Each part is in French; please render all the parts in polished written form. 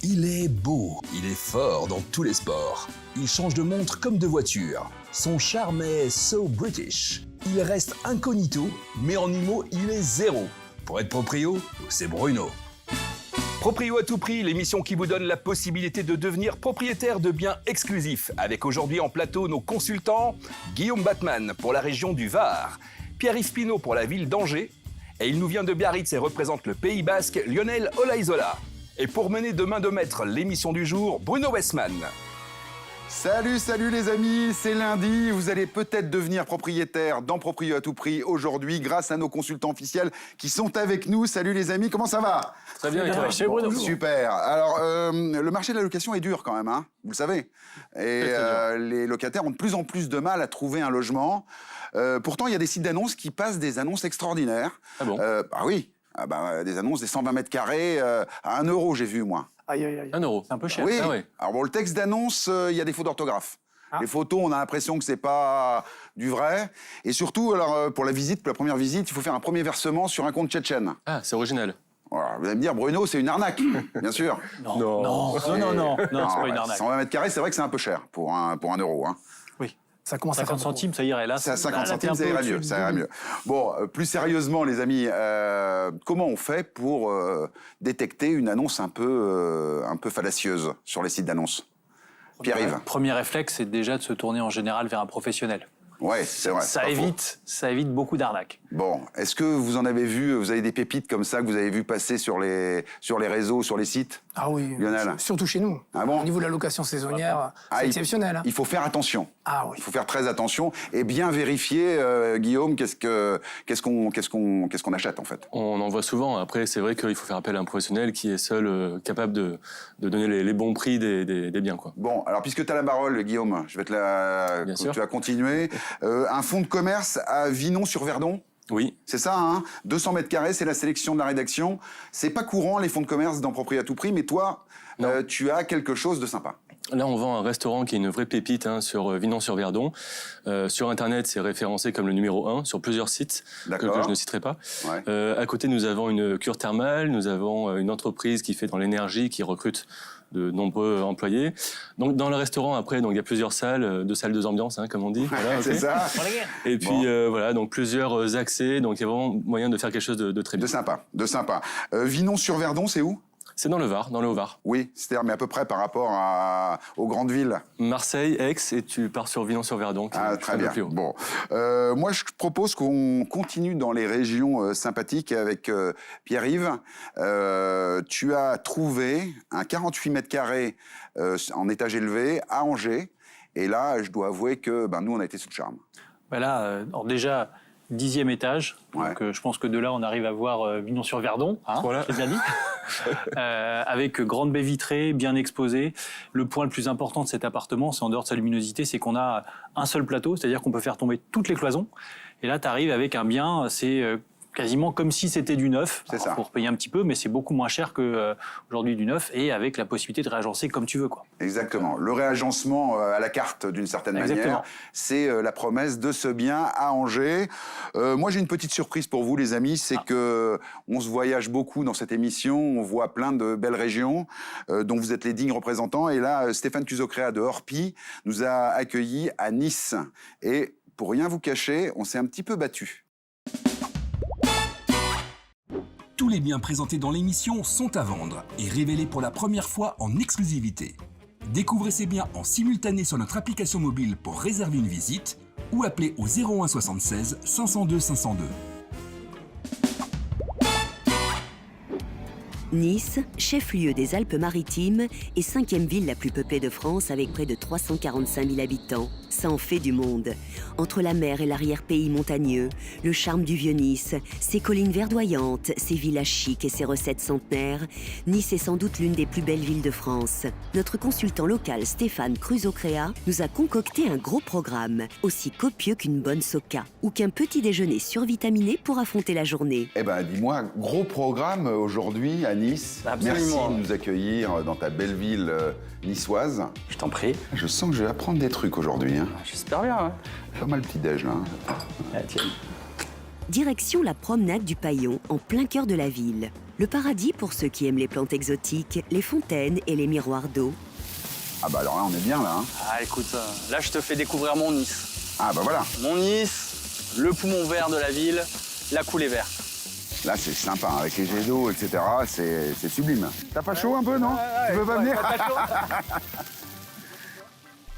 Il est beau, il est fort dans tous les sports. Il change de montre comme de voiture. Son charme est so British. Il reste incognito, mais en IMO, il est zéro. Pour être proprio, c'est Bruno. Proprio à tout prix, l'émission qui vous donne la possibilité de devenir propriétaire de biens exclusifs. Avec aujourd'hui en plateau nos consultants, Guillaume Batman pour la région du Var, Pierre-Yves Pinault pour la ville d'Angers, et il nous vient de Biarritz et représente le Pays Basque, Lionel Olaizola. Et pour mener de main de maître l'émission du jour, Bruno Westman. Salut les amis, c'est lundi. Vous allez peut-être devenir propriétaire dans Proprio à tout prix aujourd'hui grâce à nos consultants officiels qui sont avec nous. Salut les amis, comment ça va? Très bien, et toi? Chez Bruno. Super. Alors, le marché de la location est dur quand même, hein, vous le savez. Et les locataires ont de plus en plus de mal à trouver un logement. Pourtant, il y a des sites d'annonces qui passent des annonces extraordinaires. Ah bon? Oui, des annonces des 120 mètres carrés à 1 euro, j'ai vu moi. Aïe, aïe, aïe. 1 euro. C'est un peu cher. Oui. Ah ouais. Alors bon, le texte d'annonce, il y a des fautes d'orthographe. Ah. Les photos, on a l'impression que c'est pas du vrai. Et surtout, alors pour la première visite, il faut faire un premier versement sur un compte tchétchène. Ah, c'est original. Voilà. Vous allez me dire, Bruno, c'est une arnaque, bien sûr. Non, c'est pas une arnaque. 120 mètres carrés, c'est vrai que c'est un peu cher pour 1 euro. Hein. Oui. Ça commence à 50 faire beaucoup. centimes, ça irait. Là, C'est à 50 là, t'es centimes, un ça peu irait au-dessus mieux. du Ça irait double. mieux. Bon, plus sérieusement, les amis, comment on fait pour détecter une annonce un peu fallacieuse sur les sites d'annonces? Pierre-Yves. Premier réflexe, c'est déjà de se tourner en général vers un professionnel. Ouais, c'est vrai. Ça c'est pas faux. évite beaucoup d'arnaques. Bon, est-ce que vous en avez vu, vous avez des pépites comme ça que vous avez vu passer sur les réseaux, sur les sites? Ah oui, Lionel. surtout chez nous. Ah bon? Au niveau de la location saisonnière, c'est exceptionnel. Hein. Il faut faire attention. Ah oui. Il faut faire très attention et bien vérifier, Guillaume, qu'est-ce qu'on achète en fait. On en voit souvent. Après, c'est vrai qu'il faut faire appel à un professionnel qui est seul capable de donner les bons prix des biens, quoi. Bon, alors puisque tu as la parole, Guillaume, je vais Bien sûr. tu vas continuer. Un fonds de commerce à Vinon-sur-Verdon? Oui. C'est ça, hein? 200 mètres carrés, c'est la sélection de la rédaction. C'est pas courant, les fonds de commerce dans Proprio à tout prix, mais toi, tu as quelque chose de sympa. Là, on vend un restaurant qui est une vraie pépite sur Vinon-sur-Verdon. Sur Internet, c'est référencé comme le numéro 1 sur plusieurs sites que D'accord. je ne citerai pas. Ouais. À côté, nous avons une cure thermale, nous avons une entreprise qui fait dans l'énergie, qui recrute de nombreux employés. Donc, dans le restaurant, après, donc, il y a plusieurs salles, 2 salles, 2 ambiances, comme on dit. Voilà, C'est ok. ça. Et puis, voilà, donc plusieurs accès. Donc, il y a vraiment moyen de faire quelque chose de très bien. De sympa. Vinon-sur-Verdon, c'est où? C'est dans le Var, dans le Haut-Var. Oui, c'est-à-dire, mais à peu près par rapport aux grandes villes. Marseille, Aix, et tu pars sur Vinon-sur-Verdon. qui est Ah, très un peu bien. plus haut. Bon, moi, je propose qu'on continue dans les régions sympathiques avec Pierre-Yves. Tu as trouvé un 48 mètres carrés en étage élevé à Angers. Et là, je dois avouer que nous, on a été sous le charme. Ben là, alors déjà, 10e étage. Ouais. Donc je pense que de là, on arrive à voir Vinon-sur-Verdon. Hein, Voilà. c'est bien dit. Avec grande baie vitrée, bien exposée. Le point le plus important de cet appartement, c'est en dehors de sa luminosité, c'est qu'on a un seul plateau, c'est-à-dire qu'on peut faire tomber toutes les cloisons. Et là, tu arrives avec un bien, c'est quasiment comme si c'était du neuf. C'est ça. Il faut repayer un petit peu, mais c'est beaucoup moins cher que aujourd'hui du neuf, et avec la possibilité de réagencer comme tu veux, quoi. Exactement. Le réagencement à la carte, d'une certaine Exactement. manière, c'est la promesse de ce bien à Angers. Moi, j'ai une petite surprise pour vous, les amis, c'est que on se voyage beaucoup dans cette émission, on voit plein de belles régions dont vous êtes les dignes représentants. Et là, Stéphane Cusocréa de Orpi nous a accueillis à Nice. Et pour rien vous cacher, on s'est un petit peu battu. Tous les biens présentés dans l'émission sont à vendre et révélés pour la première fois en exclusivité. Découvrez ces biens en simultané sur notre application mobile pour réserver une visite ou appelez au 01 76 502 502. Nice, chef-lieu des Alpes-Maritimes et 5e ville la plus peuplée de France avec près de 345 000 habitants. Ça en fait du monde. Entre la mer et l'arrière-pays montagneux, le charme du Vieux-Nice, ses collines verdoyantes, ses villages chics et ses recettes centenaires, Nice est sans doute l'une des plus belles villes de France. Notre consultant local Stéphane Cusocréa nous a concocté un gros programme, aussi copieux qu'une bonne soca ou qu'un petit déjeuner survitaminé pour affronter la journée. Eh ben, dis-moi, gros programme aujourd'hui à Nice. Absolument. Merci de nous accueillir dans ta belle ville niçoise. Je t'en prie. Je sens que je vais apprendre des trucs aujourd'hui. Hein. J'espère bien. Pas mal le petit-déj, là. hein. Ah, tiens. Direction la promenade du Paillon, en plein cœur de la ville. Le paradis pour ceux qui aiment les plantes exotiques, les fontaines et les miroirs d'eau. Ah bah alors là, on est bien là. Hein. Ah écoute, là je te fais découvrir mon Nice. Ah bah voilà. Mon Nice, le poumon vert de la ville, la coulée verte. Là, c'est sympa, hein, avec les jets d'eau, etc. C'est sublime. T'as pas chaud un peu, non? Tu veux pas venir?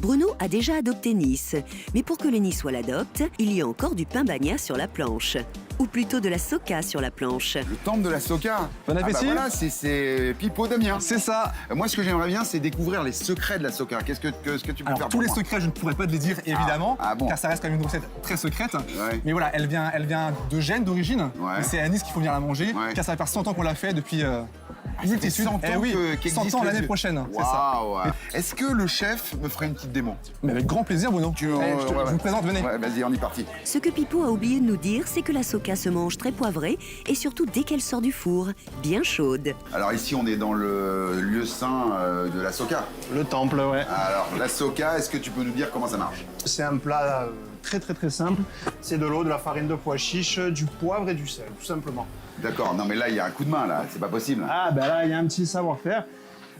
Bruno a déjà adopté Nice, mais pour que le Niçois l'adopte, il y a encore du pain bagna sur la planche. Ou plutôt de la soca sur la planche. Le temple de la soca. Bon appétit. Ah bah voilà, c'est Pipo Damien. C'est ça. Moi, ce que j'aimerais bien, c'est découvrir les secrets de la soca. Qu'est-ce que tu peux Alors faire tous pour les moi? secrets, je ne pourrais pas te les dire évidemment, bon. car ça reste quand même une recette très secrète. Ouais. Mais voilà, elle vient de Gênes d'origine. Ouais. Et c'est à Nice qu'il faut venir la manger, Ouais. car ça fait 100 ans qu'on l'a fait depuis. Ça fait 100 ans Eh oui, qu'existe 100 ans le l'année dieu. prochaine, c'est ça. Waouh. Est-ce que le chef me ferait une petite démo? Mais avec grand plaisir, Bruno. Tu- Je ouais. vous présente, venez. Ouais, vas-y, on est parti. Ce que Pipo a oublié de nous dire, c'est que la soca se mange très poivrée et surtout dès qu'elle sort du four, bien chaude. Alors ici, on est dans le lieu saint de la soca. Le temple, ouais. Alors, la soca, est-ce que tu peux nous dire comment ça marche? C'est un plat très simple. C'est de l'eau, de la farine de pois chiche, du poivre et du sel, tout simplement. D'accord, non mais là, il y a un coup de main, là. C'est pas possible. Ah, ben là, il y a un petit savoir-faire.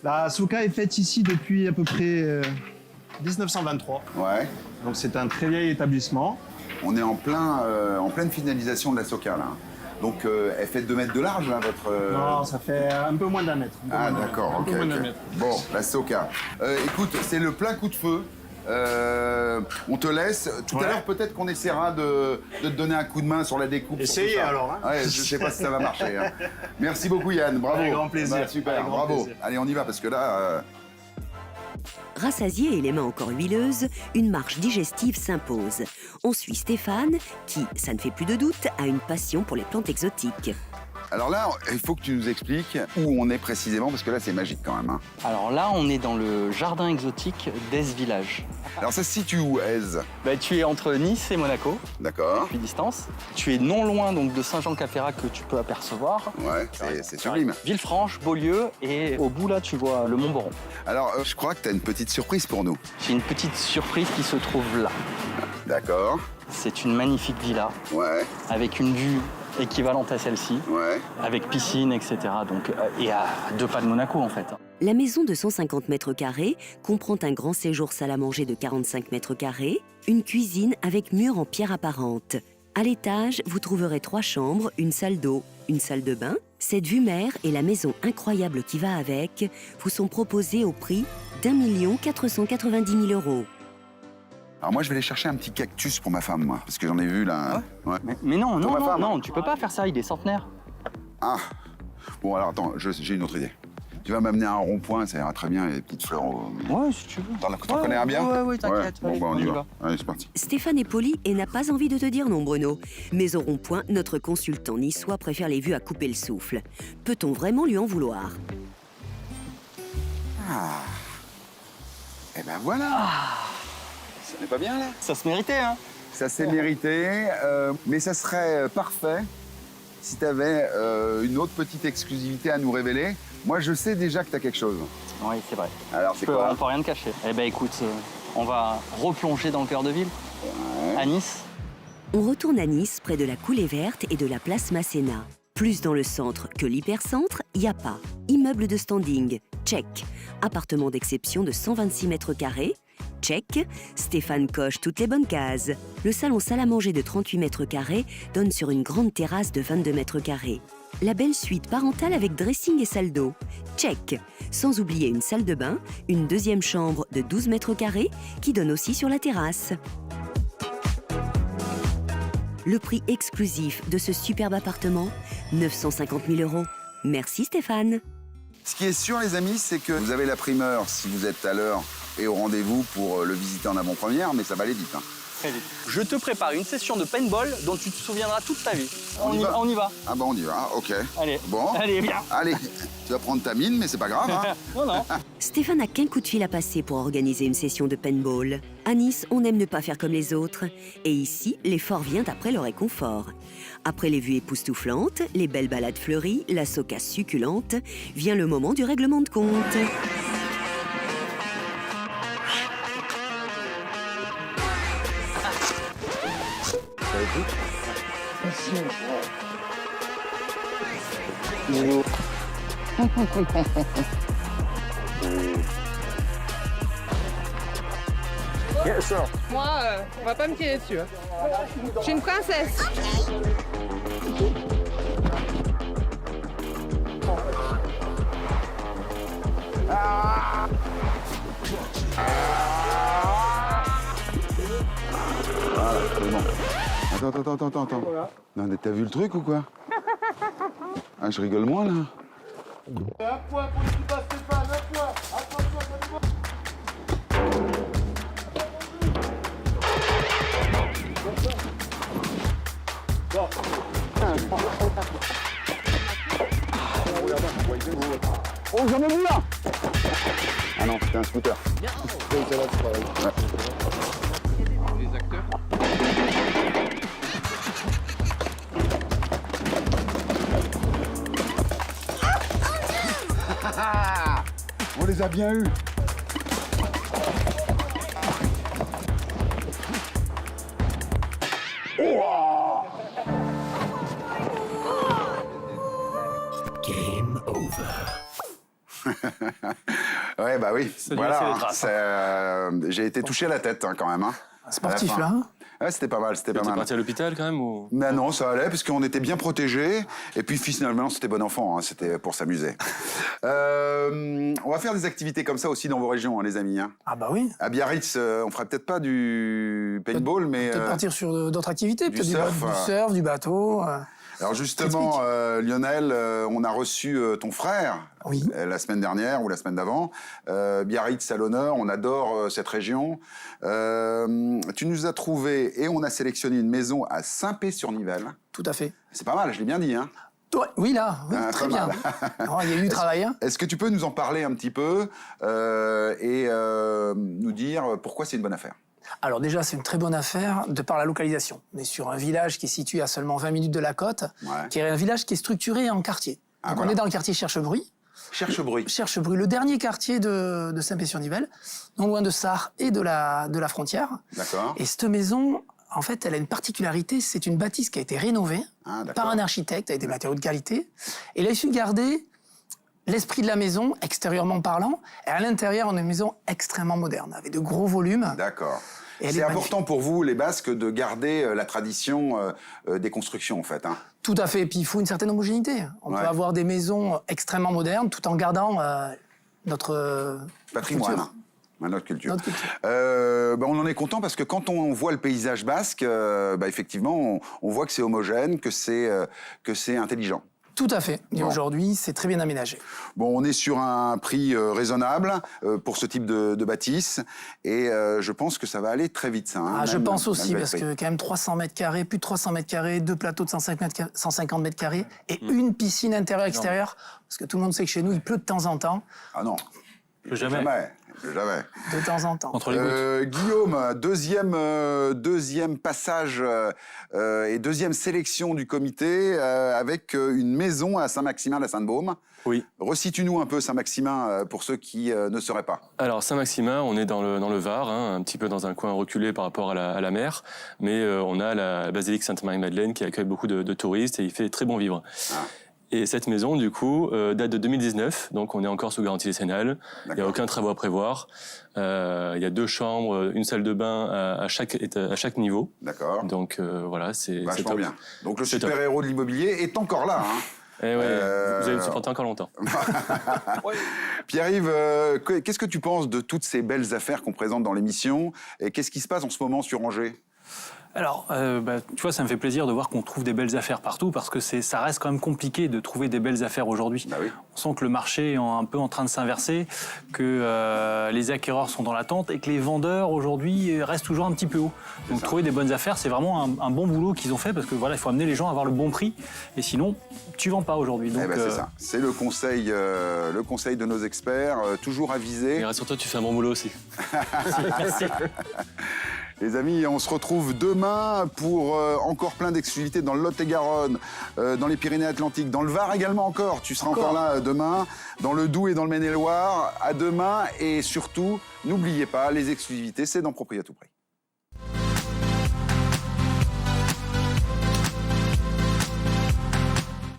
La souka est faite ici depuis à peu près 1923. Ouais. Donc c'est un très vieil établissement. On est en pleine finalisation de la soca, là. Donc, elle fait 2 mètres de large, là, votre... Non, ça fait un peu moins d'un mètre. Ah, d'accord, ok. Bon, la soca. Écoute, c'est le plein coup de feu. On te laisse. Tout à Ouais. l'heure, peut-être qu'on essaiera de te donner un coup de main sur la découpe. sur Essayez, tout ça. alors, hein. Ouais, je sais pas si ça va marcher. Hein. Merci beaucoup, Yann. Bravo. Avec grand plaisir. Bah, super, Avec grand bravo. plaisir. Allez, on y va, parce que là... Rassasié et les mains encore huileuses, une marche digestive s'impose. On suit Stéphane, qui, ça ne fait plus de doute, a une passion pour les plantes exotiques. Alors là, il faut que tu nous expliques où on est précisément, parce que là, c'est magique quand même. Hein. Alors là, on est dans le jardin exotique d'Aise Village. Alors ça se situe où, Aise? Bah, tu es entre Nice et Monaco, D'accord. depuis distance. Tu es non loin donc de Saint-Jean-Cap-Ferrat que tu peux apercevoir. Ouais, c'est sublime. Villefranche, Beaulieu et au bout là, tu vois le Mont-Boron. Alors, je crois que tu as une petite surprise pour nous. J'ai une petite surprise qui se trouve là. D'accord. C'est une magnifique villa Ouais, avec une vue équivalente à celle-ci, ouais. avec piscine, etc. Donc, et à 2 pas de Monaco en fait. La maison de 150 mètres carrés comprend un grand séjour salle à manger de 45 mètres carrés, une cuisine avec murs en pierre apparente. À l'étage, vous trouverez 3 chambres, une salle d'eau, une salle de bain. Cette vue mer et la maison incroyable qui va avec vous sont proposées au prix d'1 490 000 €. Alors moi, je vais aller chercher un petit cactus pour ma femme, moi, parce que j'en ai vu là. Ouais. Mais non, Pour non, ma non, femme. non, tu peux pas faire ça, il est centenaire. Ah. Bon, alors attends, j'ai une autre idée. Tu vas m'amener à un rond-point, ça ira très bien, les petites fleurs. Ouais, si tu veux. T'en connais un bien? Ouais, t'inquiète. Bon, allez, bah, on y va. va. Allez, c'est parti. Stéphane est poli et n'a pas envie de te dire non, Bruno. Mais au rond-point, notre consultant niçois préfère les vues à couper le souffle. Peut-on vraiment lui en vouloir? Ah. Eh ben voilà. Ça n'est pas bien, là? Ça se méritait, hein. Ça s'est mérité, mais ça serait parfait si tu avais une autre petite exclusivité à nous révéler. Moi, je sais déjà que tu as quelque chose. Oui, c'est vrai. Alors, c'est On quoi? peut rien te cacher. Eh ben écoute, on va replonger dans le cœur de ville, à Nice. On retourne à Nice, près de la Coulée Verte et de la place Masséna. Plus dans le centre que l'hypercentre, y a pas. Immeuble de standing, check. Appartement d'exception de 126 mètres carrés, check. Stéphane coche toutes les bonnes cases. Le salon salle à manger de 38 mètres carrés donne sur une grande terrasse de 22 mètres carrés. La belle suite parentale avec dressing et salle d'eau, check. Sans oublier une salle de bain, une deuxième chambre de 12 mètres carrés qui donne aussi sur la terrasse. Le prix exclusif de ce superbe appartement, 950 000 €. Merci Stéphane. Ce qui est sûr, les amis, c'est que vous avez la primeur si vous êtes à l'heure et au rendez-vous pour le visiter en avant-première, mais ça va aller vite. Hein. Très vite. Je te prépare une session de paintball dont tu te souviendras toute ta vie. On y va. On y va. Ah bah on y va, ok. Allez. Bon. Allez, viens. Allez, tu vas prendre ta mine, mais c'est pas grave. Hein. Non, non. Stéphane n'a qu'un coup de fil à passer pour organiser une session de paintball. À Nice, on aime ne pas faire comme les autres. Et ici, l'effort vient après le réconfort. Après les vues époustouflantes, les belles balades fleuries, la soca succulente, vient le moment du règlement de compte. Moi, on va pas me tirer dessus. Je suis une princesse. Attends. Non, mais t'as vu le truc ou quoi? Ah, je rigole moins, là. Un point pour l'équipe Stéphane, un point. Attention, ça démarre. Oh, j'en ai vu là! Ah non, c'était un scooter. Les acteurs. On les a bien eus. Game over. Ouais, bah oui. Ça lui a Voilà. laissé les traces, J'ai été touché à la tête quand même. Sportif, À la là. fin. Hein. Ouais, c'était pas mal, c'était pas T'es mal. parti à l'hôpital quand même ou... Mais non, ça allait, parce qu'on était bien protégés. Et puis finalement, c'était bon enfant, hein, c'était pour s'amuser. On va faire des activités comme ça aussi dans vos régions, hein, les amis. Hein. Ah bah oui. À Biarritz, on ferait peut-être pas du paintball, mais... Peut-être partir sur d'autres activités, peut-être du surf, du bateau. Alors justement, Lionel, on a reçu ton frère Oui. La semaine dernière ou la semaine d'avant. Biarritz à l'honneur, on adore cette région. Tu nous as trouvé et on a sélectionné une maison à Saint-Pé-sur-Nivelle. Tout à fait. C'est pas mal, je l'ai bien dit. Hein. Ouais, oui, là, oui, Ah, très pas bien. mal. Alors, il y a eu du travail. Hein. Est-ce que tu peux nous en parler un petit peu et nous dire pourquoi c'est une bonne affaire? Alors déjà, c'est une très bonne affaire de par la localisation. On est sur un village qui est situé à seulement 20 minutes de la côte, qui est un village qui est structuré en quartier. Donc voilà. on est dans le quartier Cherchebruy. Cherchebruy. Cherchebruy, le dernier quartier de Saint-Pé-sur-Nivelle, non loin de Sarre et de la frontière. D'accord. Et cette maison, en fait, elle a une particularité, c'est une bâtisse qui a été rénovée par un architecte avec des matériaux de qualité. Et il a su garder l'esprit de la maison, extérieurement parlant, et à l'intérieur, on a une maison extrêmement moderne, avec de gros volumes. D'accord. Et C'est important pour vous, les Basques, de garder la tradition des constructions, en fait. Hein. Tout à fait. Et puis, il faut une certaine homogénéité. On peut avoir des maisons extrêmement modernes tout en gardant notre patrimoine. culture. Notre culture. Notre culture. On en est content parce que quand on voit le paysage basque, effectivement, on voit que c'est homogène, que c'est intelligent. Tout à fait. Et aujourd'hui, c'est très bien aménagé. Bon, on est sur un prix raisonnable pour ce type de bâtisse et je pense que ça va aller très vite, ça. Hein, je pense aussi, parce que quand même 300 mètres carrés, plus de 300 mètres carrés, 2 plateaux de 150 mètres carrés et une piscine intérieure-extérieure. Parce que tout le monde sait que chez nous, il pleut de temps en temps. Ah non. Jamais. Jamais. De temps en temps. Entre les gouttes. Guillaume, deuxième passage et deuxième sélection du comité avec une maison à Saint-Maximin de la Sainte-Baume. Oui. Resitue-nous un peu Saint-Maximin pour ceux qui ne sauraient pas. Alors Saint-Maximin, on est dans le Var, hein, un petit peu dans un coin reculé par rapport à la mer, mais on a la basilique Sainte-Marie-Madeleine qui accueille beaucoup de touristes et il fait très bon vivre. Ah. Et cette maison, du coup, date de 2019, donc on est encore sous garantie décennale. Il n'y a aucun travaux à prévoir. Il y a 2 chambres, une salle de bain à chaque niveau. D'accord. Donc voilà, c'est vachement top. bien. Donc le super-héros de l'immobilier est encore là. Hein. Eh ouais, vous allez le supporter encore longtemps. Pierre-Yves, qu'est-ce que tu penses de toutes ces belles affaires qu'on présente dans l'émission et qu'est-ce qui se passe en ce moment sur Angers ? Alors, tu vois, ça me fait plaisir de voir qu'on trouve des belles affaires partout parce que ça reste quand même compliqué de trouver des belles affaires aujourd'hui. Bah oui. On sent que le marché est un peu en train de s'inverser, que les acquéreurs sont dans l'attente et que les vendeurs aujourd'hui restent toujours un petit peu hauts. Donc trouver des bonnes affaires, c'est vraiment un bon boulot qu'ils ont fait parce que voilà, il faut amener les gens à avoir le bon prix et sinon, tu vends pas aujourd'hui. Donc c'est ça. C'est le conseil de nos experts, toujours avisé. Et rassure-toi, tu fais un bon boulot aussi. Merci. Les amis, on se retrouve demain pour encore plein d'exclusivités dans le Lot-et-Garonne, dans les Pyrénées-Atlantiques, dans le Var également encore. Tu seras encore là demain, dans le Doubs et dans le Maine-et-Loire. À demain et surtout, n'oubliez pas, les exclusivités, c'est dans Propriété à tout prix.